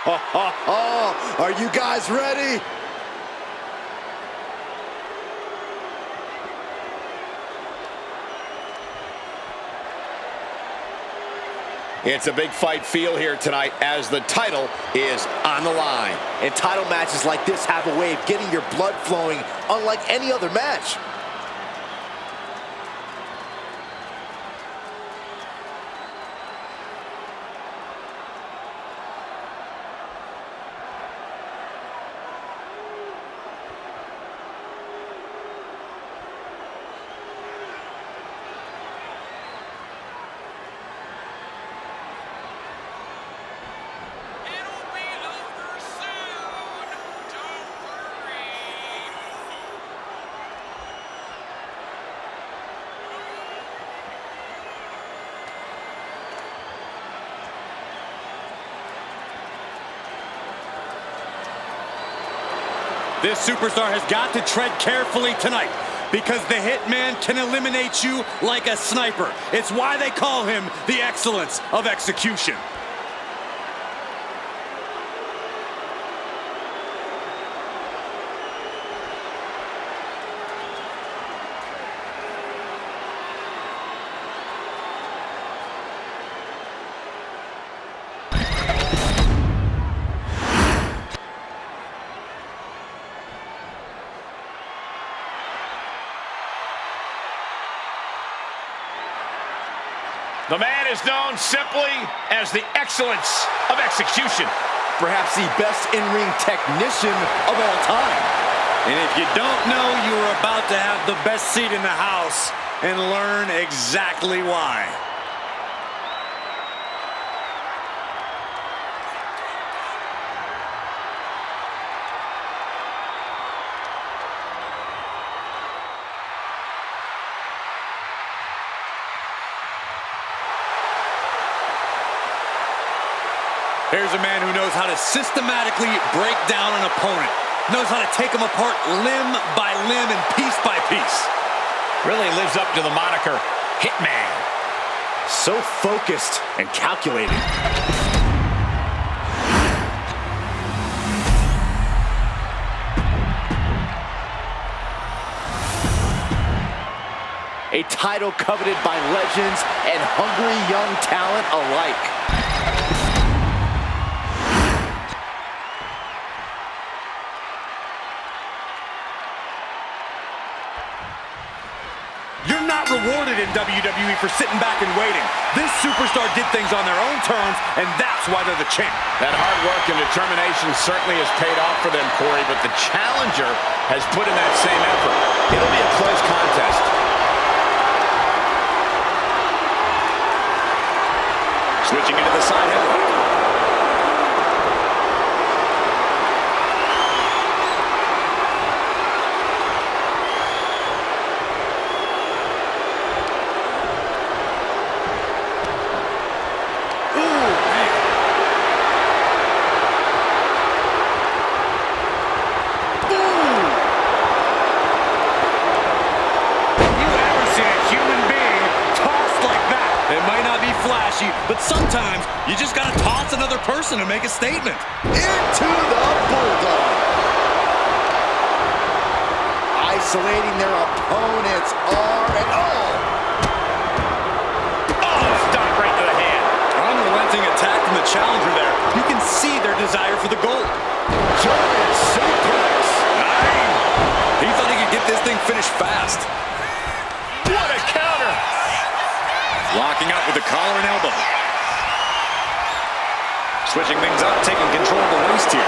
Are you guys ready? It's a big fight feel here tonight as the title is on the line. And title matches like this have a way of getting your blood flowing unlike any other match. This superstar has got to tread carefully tonight because the Hitman can eliminate you like a sniper. It's why they call him the excellence of execution. The man is known simply as the excellence of execution. Perhaps the best in-ring technician of all time. And if you don't know, you are about to have the best seat in the house and learn exactly why. Here's a man who knows how to systematically break down an opponent. Knows how to take them apart limb by limb and piece by piece. Really lives up to the moniker Hitman. So focused and calculated. A title coveted by legends and hungry young talent alike. You're not rewarded in WWE for sitting back and waiting. This superstar did things on their own terms, and that's why they're the champ. That hard work and determination certainly has paid off for them, Corey, but the challenger has put in that same effort. It'll be a close contest. Switching into the side headlock. But sometimes you just gotta toss another person and make a statement. Into the Bulldog. Isolating their opponents R and O. Oh, stop right to the hand. Unrelenting attack from the challenger there. You can see their desire for the gold. German suplex. He thought he could get this thing finished fast. What a counter. Locking up with the collar and elbow. Switching things up, taking control of the waist here.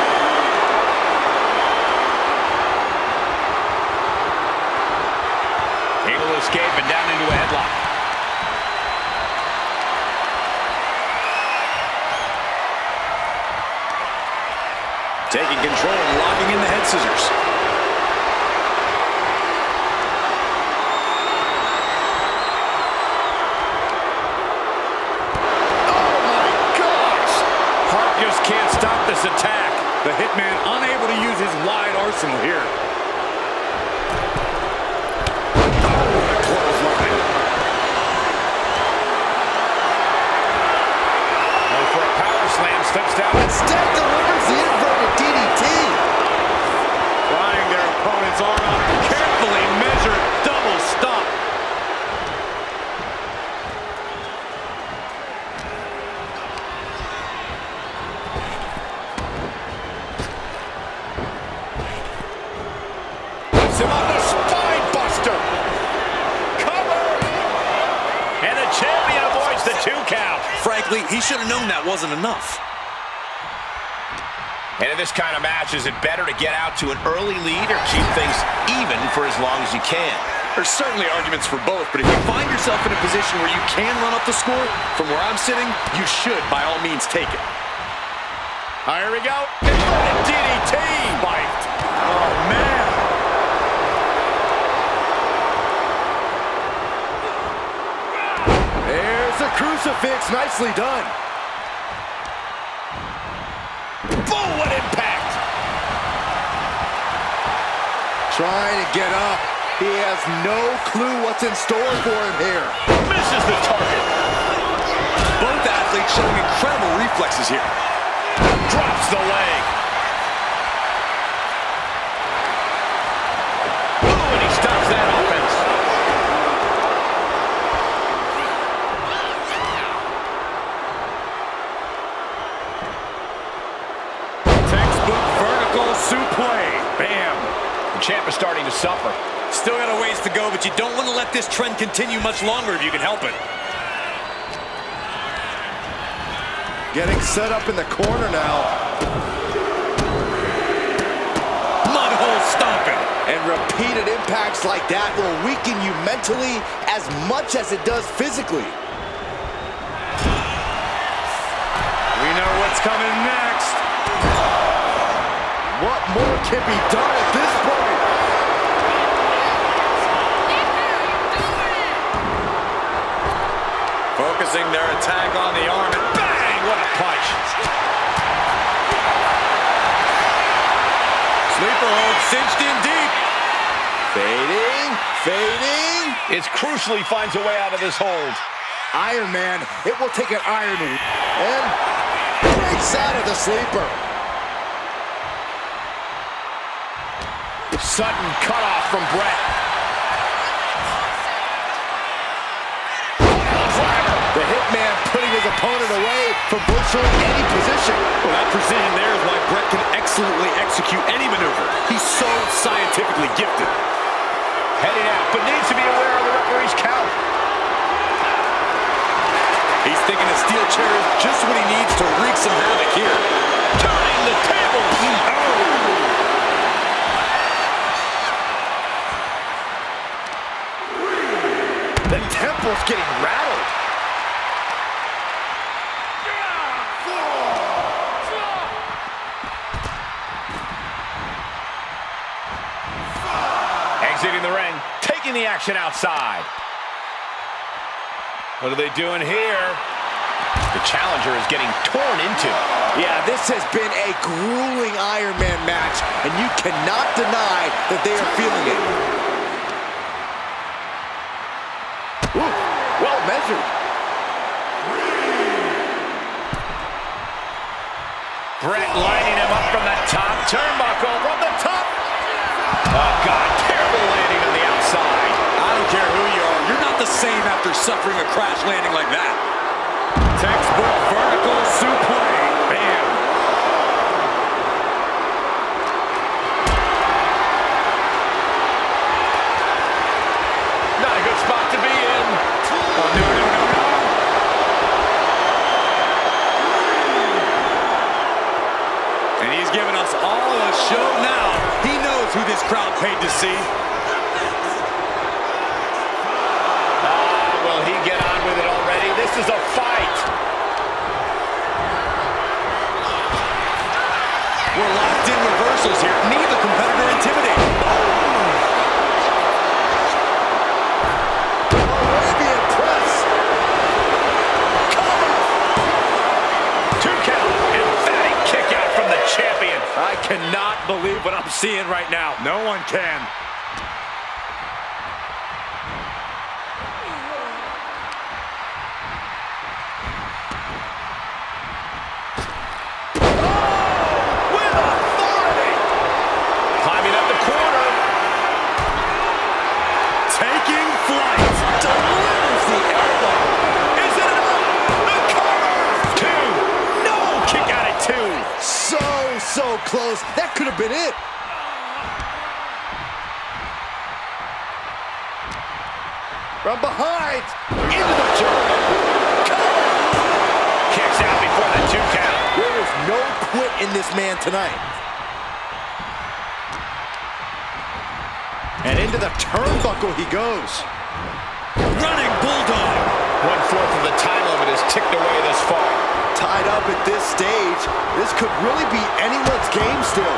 Able to escape and down into a headlock. Taking control and locking in the head scissors. Can't stop this attack. The Hitman unable to use his wide arsenal here. Oh, a clothesline. Oh, for a power slam, steps down. Instead, him on the spine buster. Cover. And the champion avoids the 2 count. Frankly, he should have known that wasn't enough. And in this kind of match, is it better to get out to an early lead or keep things even for as long as you can? There's certainly arguments for both, but if you find yourself in a position where you can run up the score, from where I'm sitting, you should, by all means, take it. Here we go. Inverted DDT. Spiked. Oh, man. There's a crucifix. Nicely done. Boom, what impact. Trying to get up. He has no clue what's in store for him here. Misses the target. Both athletes showing incredible reflexes here. Drops the leg. Ooh, and he stops that offense. Textbook vertical suplex. Bam. The champ is starting to suffer. Still got a ways to go, but you don't want to let this trend continue much longer if you can help it. Getting set up in the corner now. Mud hole stomping. And repeated impacts like that will weaken you mentally as much as it does physically. We know what's coming next. What more can be done at this point? Focusing their attack on the arm, and bang! What a punch. Sleeper hold cinched in deep. Fading, fading. It's crucially finds a way out of this hold. Iron Man, it will take an iron and breaks out of the sleeper. Sudden cutoff from Brett. The Hitman putting his opponent away from virtually any position. Well, that precision there is why Brett can excellently execute any maneuver. He's so scientifically gifted. Heading out, but needs to be aware of the referee's count. He's thinking a steel chair is just what he needs to wreak some havoc here. Turning the tables. The temple's getting rattled. Exiting the ring, taking the action outside. What are they doing here? The challenger is getting torn into. Yeah, this has been a grueling Iron Man match, and you cannot deny that they are feeling it. Ooh, well measured. Brett lining him up from the top turnbuckle. From the top. Oh, God, terrible landing on the outside. I don't care who you are. You're not the same after suffering a crash landing like that. Textbook vertical suplex. Bam. Not a good spot to be in. Oh, no. And he's giving us all a show now. He knows who this crowd paid to see. Will he get on with it already? This is a fight. We're locked in reversals here. Neither competitor intimidated. Arabian press. Two count. Emphatic kick out from the champion. I cannot believe what I'm seeing right now. No one can. So close. That could have been it. From behind, into the German. Kicks out before the 2 count. There is no quit in this man tonight. And into the turnbuckle he goes. Running bulldog. 1/4 of the time limit is ticked away thus far. Tied up at this stage, this could really be anyone's game still.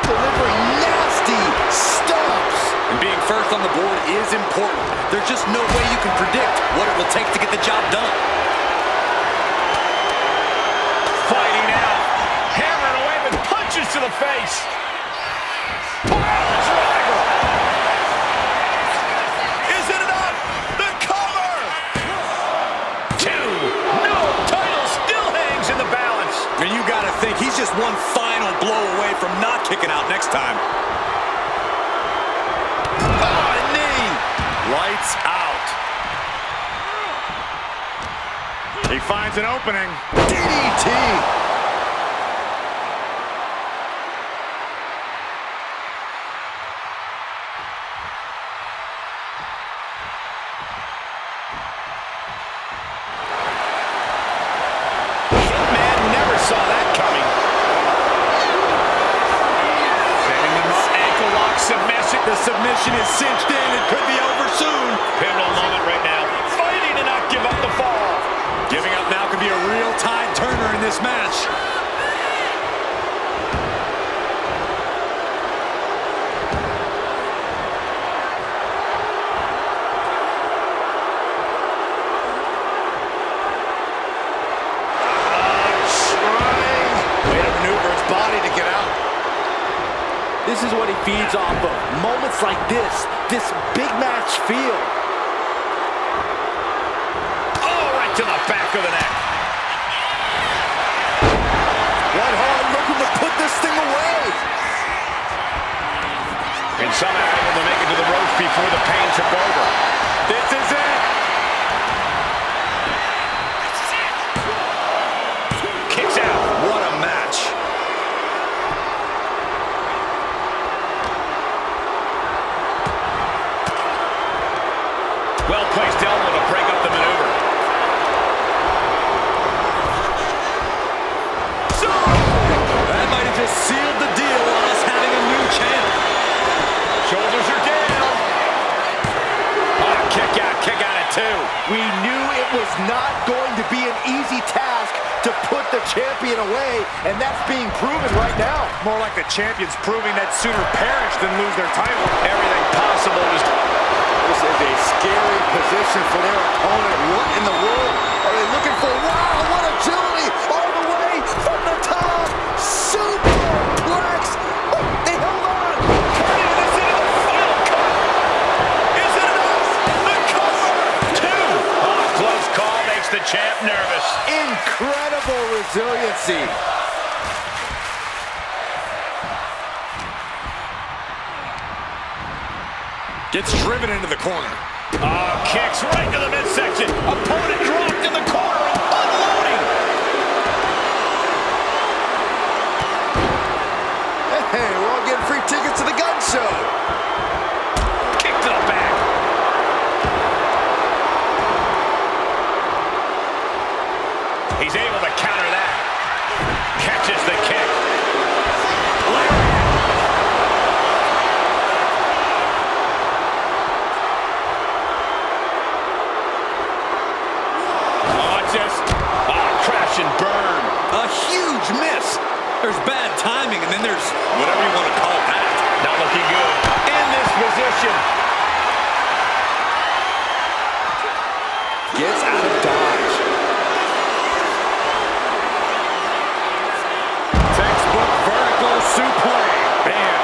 Delivering nasty stomps. And being first on the board is important. There's just no way you can predict what it will take to get the job done. Fighting out. Hammering away with punches to the face. Piles rival. Is it enough? The cover. 2. No. Title still hangs in the balance. And you got to think he's just one final blow away from not kicking out next time. Oh, knee. Lights out. He finds an opening. DDT. Man never saw that coming. Setting the ankle lock submission. The submission is cinched in. It could be over soon. Pivotal moment right now. Fighting to not give up the fall. Giving up now could be a real tide turner in this match. Way to maneuver his body to get out. This is what he feeds off of. Moments like this big match feel. Oh, right to the back of the neck. Red Hart looking to put this thing away. And somehow able to make it to the ropes before the pain took over. This is it. Kicks out. What a match. Well-placed elbow to break up the maneuver. That might have just sealed the deal on us having a new champ. Shoulders are down. Oh, kick out at 2. We knew it was not going to be an easy task to put the champion away, and that's being proven right now. More like the champions proving that sooner perish than lose their title. Everything possible is... This is a scary position for their opponent. What in the world are they looking for? Wow, what agility all the way from the top. Superplex. Oh, they held on. Carrying this into the final cut. Is it enough? The cover. 2. Oh, close call makes the champ nervous. Incredible resiliency. Gets driven into the corner. Oh, kicks right to the midsection. Opponent dropped in the corner and unloading. Hey, we're all getting free tickets to the gun show. Kick to the back. He's able to counter that. Catches the kick. Crash and burn. A huge miss. There's bad timing, and then there's whatever you want to call that. Not looking good. In this position. Gets out of dodge. Textbook vertical suplex. Bam.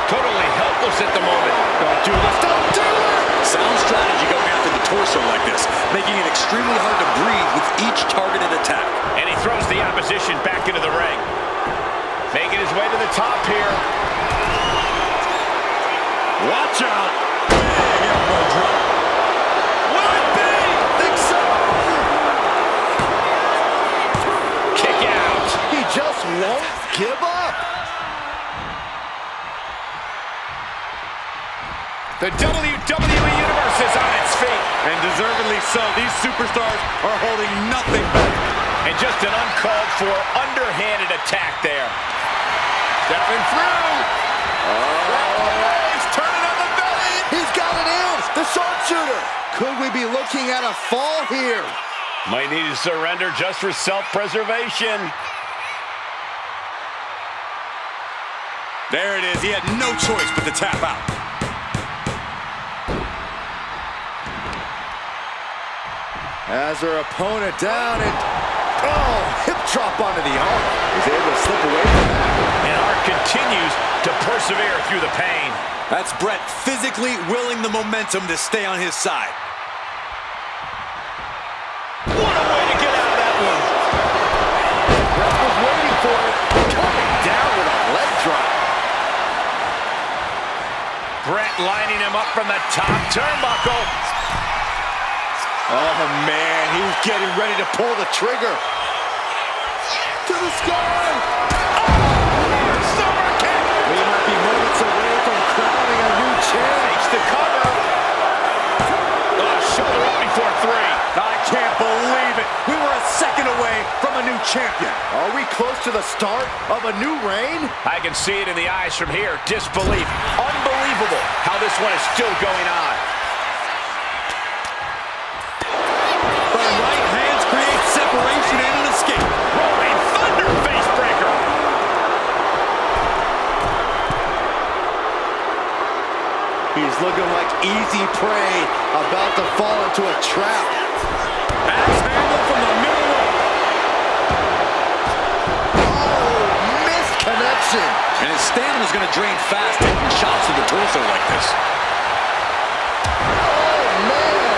Totally helpless at the moment. Don't do this. Don't do it! Sound strategy going after the torso like this, making it extremely hard to breathe with each targeted attack. And he throws the opposition back into the ring. Making his way to the top here. Watch out. Big elbow drop. Will it be? Think so. Kick out. He won't give up. The WWE Universe is on its feet. And deservedly so. These superstars are holding nothing back. And just an uncalled for, underhanded attack there. Stepping through. He's turning on the belly. He's got it in. The sharpshooter. Could we be looking at a fall here? Might need to surrender just for self-preservation. There it is. He had no choice but to tap out. As her opponent down and, hip drop onto the arm. He's able to slip away from that. And Hart continues to persevere through the pain. That's Bret physically willing the momentum to stay on his side. What a way to get out of that one. Bret was waiting for it. Coming down with a leg drop. Bret lining him up from the top turnbuckle. Oh, man, he's getting ready to pull the trigger. To the sky. Super kick. We might be moments away from crowning a new champ. Takes the cover. Shoulder up before three. I can't believe it. We were a second away from a new champion. Are we close to the start of a new reign? I can see it in the eyes from here. Disbelief. Unbelievable how this one is still going on. Separation and an escape. Rolling Thunder face breaker. He's looking like easy prey, about to fall into a trap. Axe handle from the middle rope. Oh, missed connection. And his stamina's going to drain fast, taking shots to the torso like this. Oh, man.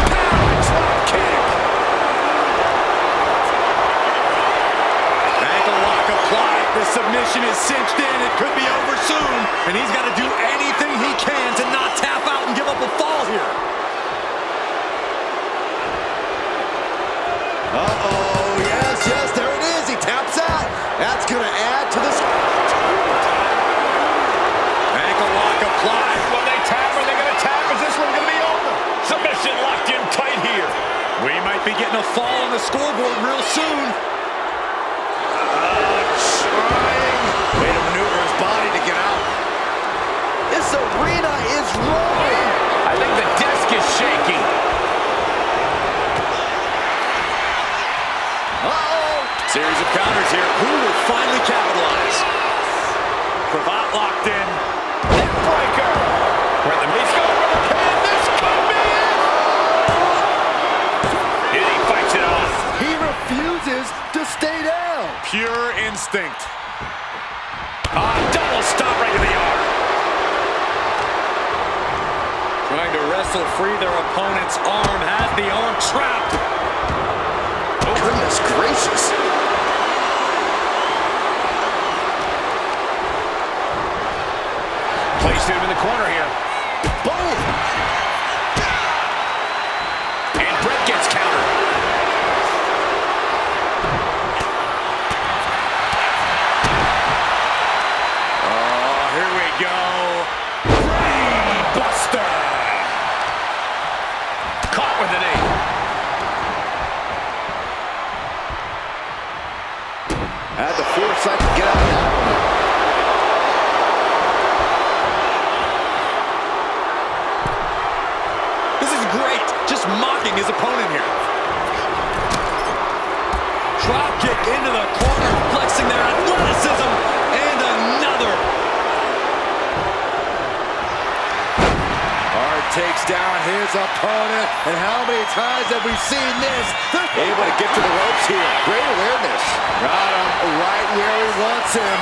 Power drop kick. Applied. The submission is cinched in. It could be over soon. And he's got to do anything he can to not tap out and give up a fall here. Uh-oh. Yes, yes, there it is. He taps out. That's going to add to this. Ankle lock applied. Will they tap? Are they going to tap? Is this one going to be over? Submission locked in tight here. We might be getting a fall on the scoreboard real soon. Way to maneuver his body to get out. This arena is rolling. I think the desk is shaking. Series of counters here. Who will finally capitalize? Cravat locked in. Neckbreaker. Where the meat's going for the pin. This could be it. And he fights it off. He refuses to stay down. Pure instinct. Double stop right to the arm. Trying to wrestle free their opponent's arm. Has the arm trapped. Oh, goodness gracious. Placed him in the corner here. Boom. And Bret gets countered. Here we go. Brainbuster. Caught with an knee. Had the foresight to get out of that one. This is great. Just mocking his opponent here. Drop kick into the corner, flexing their athleticism. And another. Hart takes down his opponent. And how many times have we seen this? Able to get to the ropes here. Great awareness. Got him right where he wants him.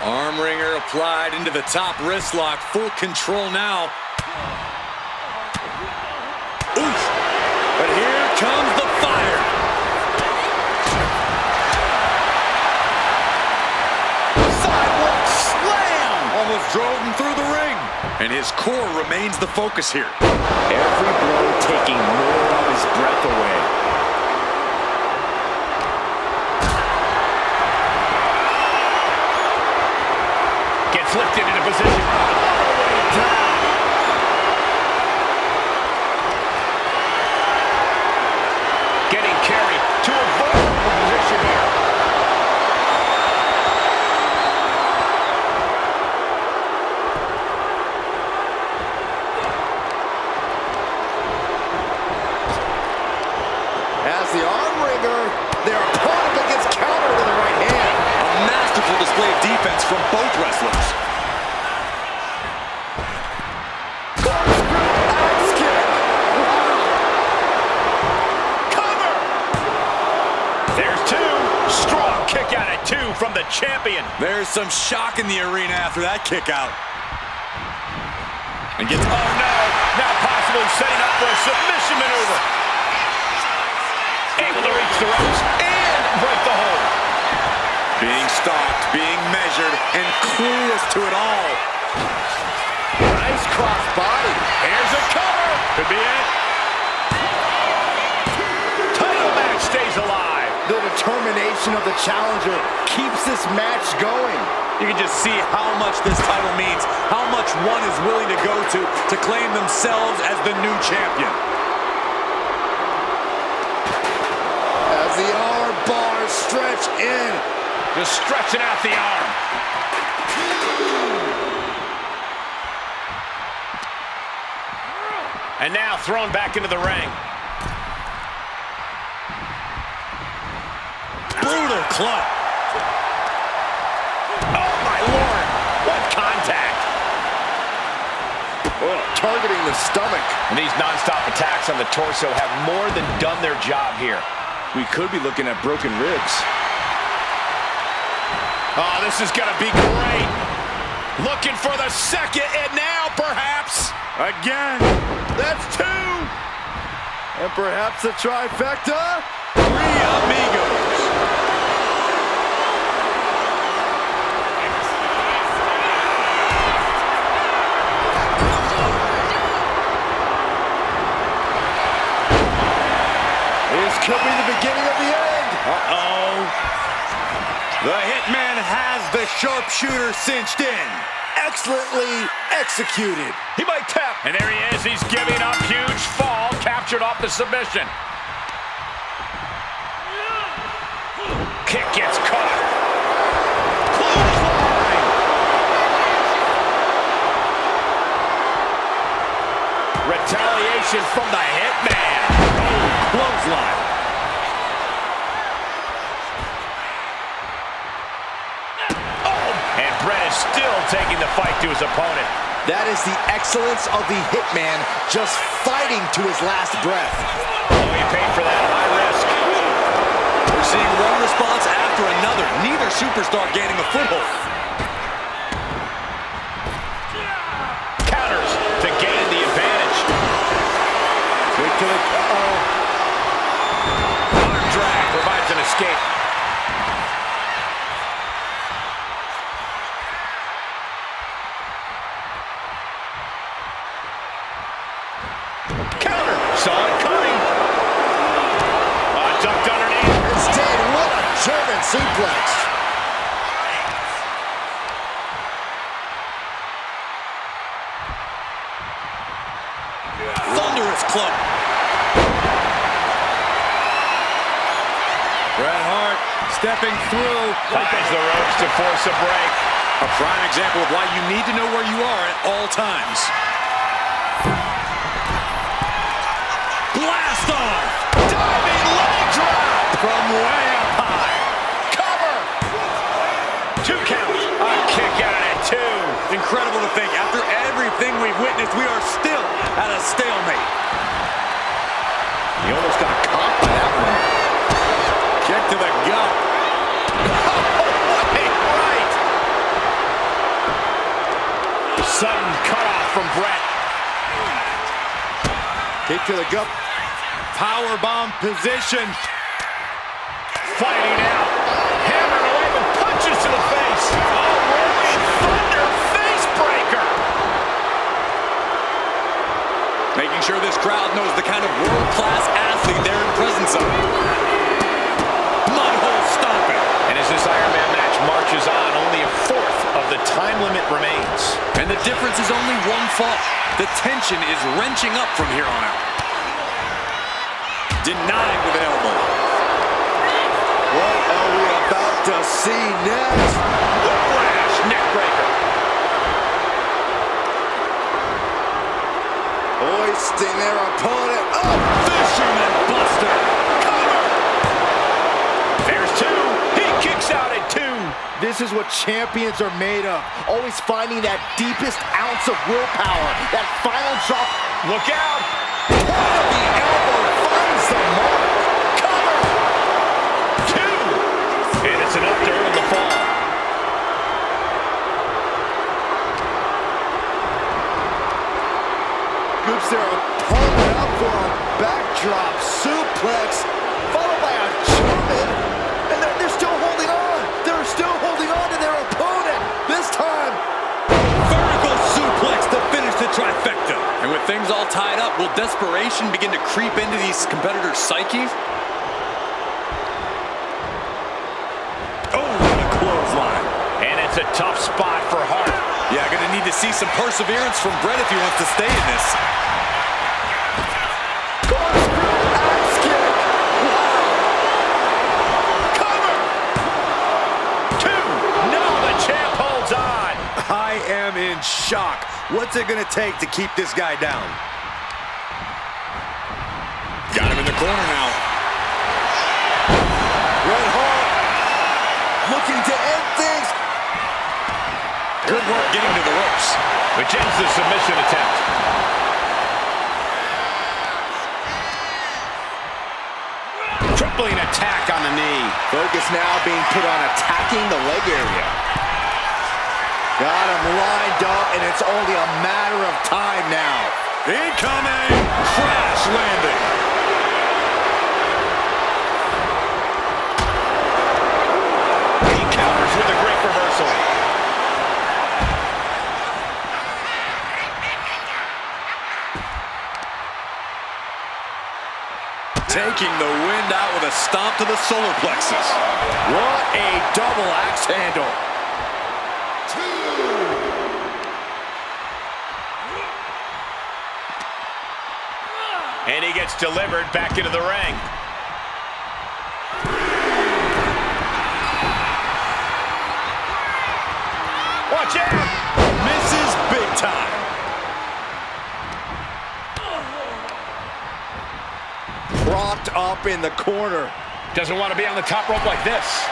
Arm wringer applied into the top wrist lock. Full control now. Oof. But here comes the fire. Sidewalk slam. Almost drove him through the ring. And his core remains the focus here. Every blow taking more of his breath away. Gets lifted into position. All the way down. Getting carried to a vulnerable position here. As the arm wringer, their opponent gets countered with the right hand. A masterful display of defense from both wrestlers. Axe kick. Cover! There's two. Strong kick out at two from the champion. There's some shock in the arena after that kick out. And gets... Oh no! Now possibly setting up for a submission maneuver. Able to reach the ropes and break the hold. being stalked, being measured, and clueless to it all. Nice cross body. Here's a cover. Could be it. Title match stays alive. The determination of the challenger keeps this match going. You can just see how much this title means, how much one is willing to go to claim themselves as the new champion. As the arm bars stretch in. Just stretching out the arm. And now thrown back into the ring. Brutal club. Oh, my Lord. What contact. Oh, targeting the stomach. And these non-stop attacks on the torso have more than done their job here. We could be looking at broken ribs. Oh, this is going to be great. Looking for the second, and now perhaps. Again. That's two. And perhaps a trifecta. Three amigos. This could be the beginning of the end. Uh-oh. The Hitman has the sharpshooter cinched in. Excellently executed. He might tap. And there he is. He's giving up. Huge fall. Captured off the submission. Kick gets caught. Clothesline. Retaliation from the Hitman. Clothesline. And Brett is still taking the fight to his opponent. That is the excellence of the Hitman, just fighting to his last breath. Oh, he paid for that. High risk. We're seeing one response after another. Neither superstar gaining a foothold. Counters to gain the advantage. Quick to the... Arm drag provides an escape. Counter. Saw it coming. Ducked underneath. Instead, what a German suplex. Thunderous club. Bret Hart stepping through. Ties the ropes to force a break. A prime example of why you need to know where you are at all times. Blast off! Diving leg drop. From way up high. Cover. 2 counts. A kick out at 2. Incredible to think, after everything we've witnessed, we are still at a stalemate. He almost got caught by that one. Kick to the gut. Right. Sudden cutoff from Brett. Kick to the gut. Powerbomb position. Fighting out. Hammering away with punches to the face. Oh, rolling thunder face breaker. some. Mudhole stomping. And as this Iron Man match marches on, only a fourth of the time limit remains. And the difference is only one fall. The tension is wrenching up from here on out. Denied with an elbow. What are we about to see next? Whiplash neckbreaker. Hoisting their opponent up. Fisherman Buster. Cover. There's two. He kicks out at two. This is what champions are made of. Always finding that deepest ounce of willpower. That final drop. Look out. Point of the elbow finds the mark. Cover. Two. And it's enough to earn the fall. Scoops their opponent up for a backdrop suplex, followed by a German, and they're still holding on. They're still holding on to their opponent. This time, Vertical suplex to finish the trifecta. And with things all tied up, will desperation begin to creep into these competitors' psyches? Oh, what a clothesline. And it's a tough spot for Hart. Yeah, gonna need to see some perseverance from Brett if he wants to stay in this. corkscrew axe kick. Cover. Two. No, the champ holds on. I am in shock. What's it gonna take to keep this guy down? Got him in the corner now. Bret Hart looking to end things. Good work getting to the ropes. Which ends the submission attempt. Crippling attack on the knee. Focus now being put on attacking the leg area. Got him lined up, and it's only a matter of time now. Incoming! Crash landing. He counters with a great reversal. Taking the wind out with a stomp to the solar plexus. What a double axe handle. And he gets delivered back into the ring. Watch out! Misses big time. Propped up in the corner. Doesn't want to be on the top rope like this.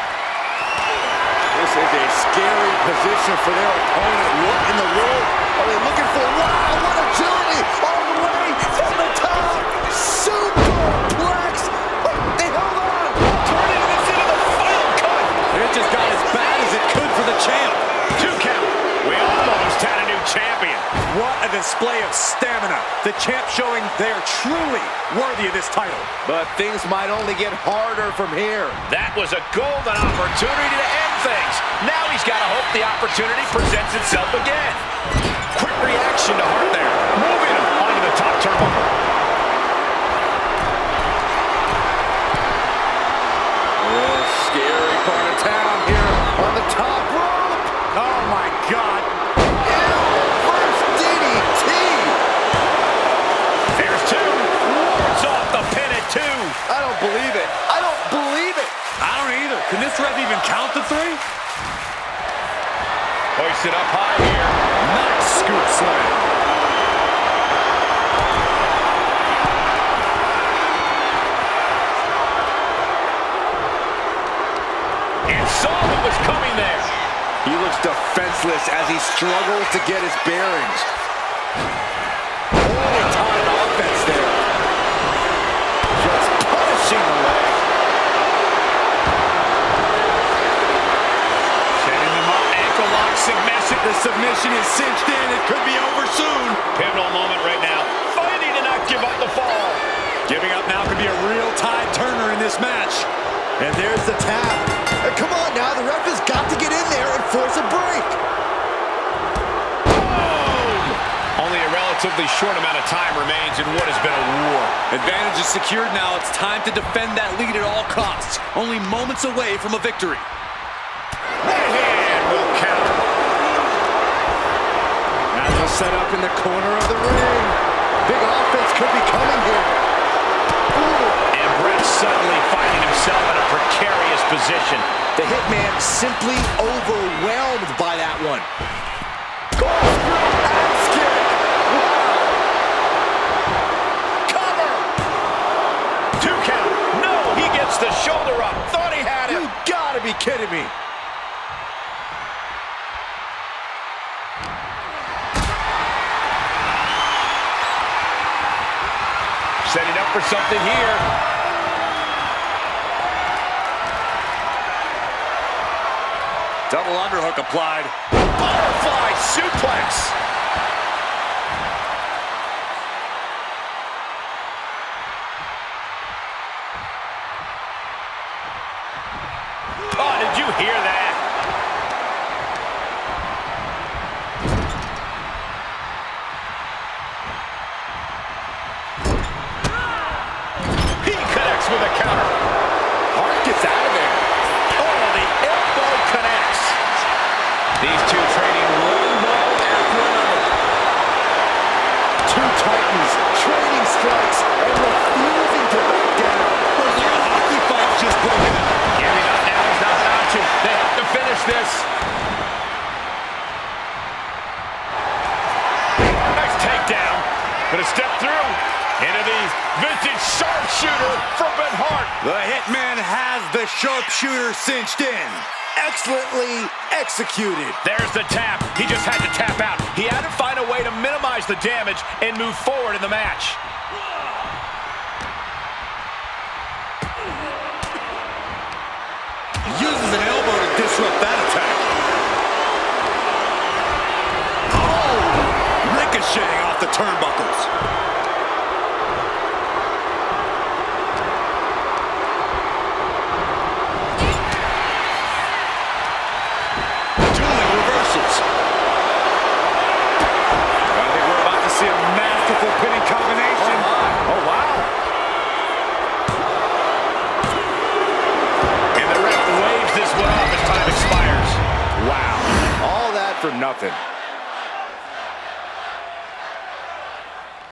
This is a scary position for their opponent. What in the world are they looking for? Wow, what agility! All the way from the top! Superplex! Oh, they held on! Turning this into the final cut. It just got as bad as it could for the champ. 2 count. We almost had a new champion. What a display of stamina. The champ showing they are truly worthy of this title. But things might only get harder from here. That was a golden opportunity to end things. Now he's got to hope the opportunity presents itself again. Quick reaction to Hart there. Moving him onto the top turnbuckle. This scary part of town here on the top rope. Oh my God. First DDT. There's 2. Wards off the pin at 2. I don't believe it. I don't believe it. I don't either. Can this ref even count to 3? Hoisted up high here. Nice scoop slam. And saw what was coming there. He looks defenseless as he struggles to get his bearings. Holy time offense there. Just punishing the leg. Setting them up. Ankle lock submission. The submission is cinched in. It could be over soon. Pivotal moment right now. Fighting to not give up the fall. Giving up now could be a real tide turner in this match. And there's the tap. Come on now, the ref has got to get in there and force a break. Boom! Only a relative relatively short amount of time remains in what has been a war. Advantage is secured now. It's time to defend that lead at all costs. Only moments away from a victory. And will count. Now they'll set up in the corner of the ring. Big offense could be coming here. Ooh. And Brett suddenly finding himself in a precarious position. The Hitman simply overwhelmed by that one. Axe kick. Wow. Cover. 2 count. No, he gets the shoulder up. Thought he had it. You gotta be kidding me. Setting up for something here. Double underhook applied. Butterfly suplex. Oh, did you hear that? He connects with a counter. Hart gets out of there. Oh, the elbow connects. These two trading one blow after another. Two titans trading strikes and refusing to back down. Looks like a hockey fight's just broken out. Giving up now is not an option. They have to finish this. Nice takedown. Gonna step through into the vintage sharpshooter from Bret Hart. The Hitman has the sharpshooter cinched in. Excellently executed. There's the tap. He just had to tap out. He had to find a way to minimize the damage and move forward in the match. Uses an elbow to disrupt that attack. Oh! Ricocheting off the turnbuckles. Dueling reversals. I think we're about to see a masterful pinning combination. Oh, wow. And the ref waves this one off as time expires. Wow. All that for nothing.